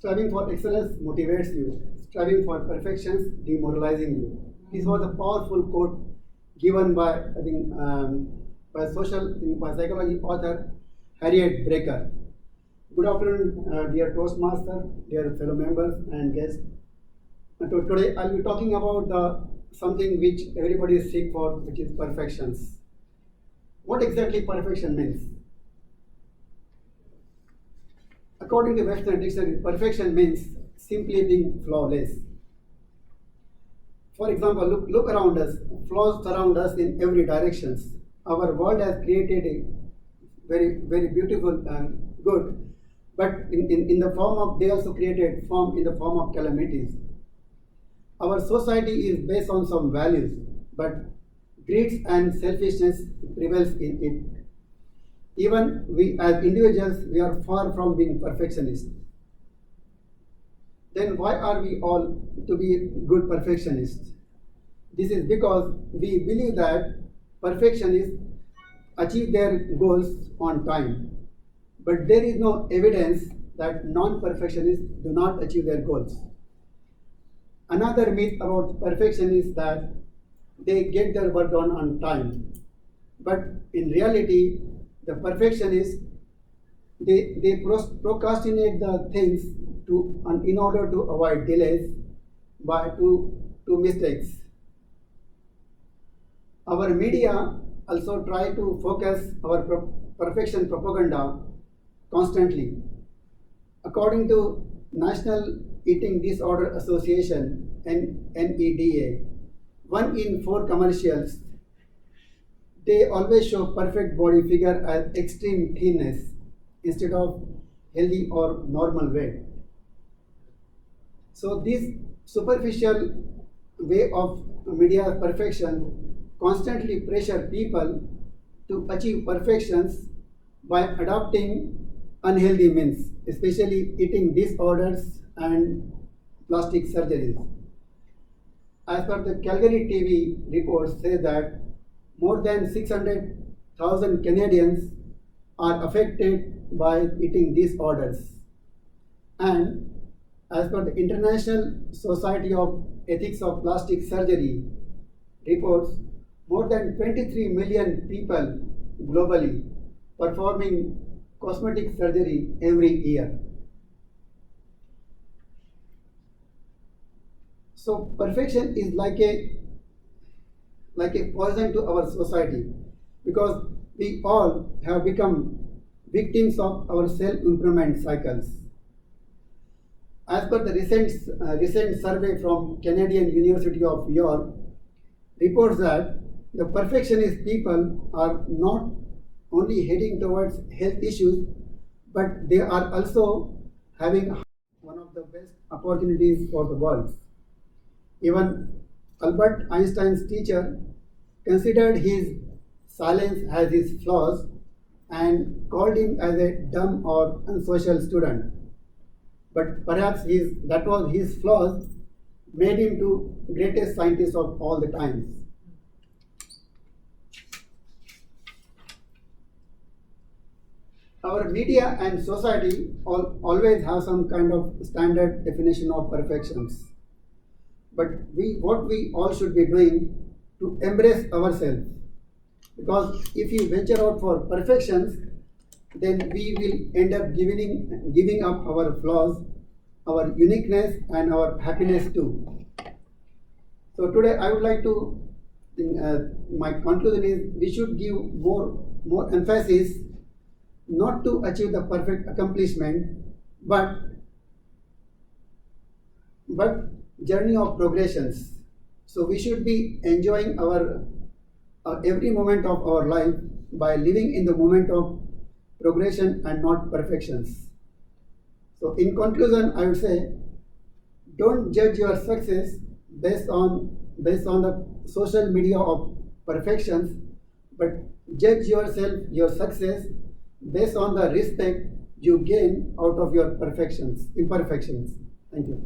Striving for excellence motivates you. Striving for perfection demoralizing you. This was a powerful quote given by I think by psychology author Harriet Brecker. Good afternoon, dear Toastmaster, dear fellow members and guests. Today I'll be talking about something which everybody seek for, which is perfections. What exactly perfection means? According to Webster Dictionary, perfection means simply being flawless. For example, look around us. Flaws surround us in every direction. Our world has created a very beautiful and good, but in the form of, they also created form in the form of calamities. Our society is based on some values, but greed and selfishness prevails in it. Even we as individuals, we are far from being perfectionists. Then why are we all to be good perfectionists? This is because we believe that perfectionists achieve their goals on time. But there is no evidence that non-perfectionists do not achieve their goals. Another myth about perfection is that they get their work done on time. But in reality, the perfectionists, they procrastinate the things in order to avoid delays to mistakes. Our media also try to focus our perfection propaganda constantly. According to National Eating Disorder Association, NEDA, 1 in 4 commercials, they always show perfect body figure as extreme thinness instead of healthy or normal weight. So this superficial way of media perfection constantly pressure people to achieve perfections by adopting unhealthy means, especially eating disorders and plastic surgeries. As per the Calgary TV reports say that more than 600,000 Canadians are affected by eating disorders. And as per the International Society of Ethics of Plastic Surgery reports, more than 23 million people globally performing cosmetic surgery every year. So perfection is like a poison to our society, because we all have become victims of our self-improvement cycles. As per the recent survey from Canadian University of York, reports that the perfectionist people are not only heading towards health issues, but they are also having one of the best opportunities for the world. Even Albert Einstein's teacher considered his silence as his flaws and called him as a dumb or unsocial student. But perhaps that was his flaws made him to greatest scientist of all the times. Our media and society always have some kind of standard definition of perfections. But what we all should be doing to embrace ourselves. Because if we venture out for perfections, then we will end up giving up our flaws, our uniqueness, and our happiness too. So today I would like to, my conclusion is, we should give more emphasis not to achieve the perfect accomplishment, but journey of progressions. So we should be enjoying our every moment of our life by living in the moment of progression and not perfections. So in conclusion, I would say, don't judge your success based on the social media of perfections, but judge your success based on the respect you gain out of your imperfections. Thank you.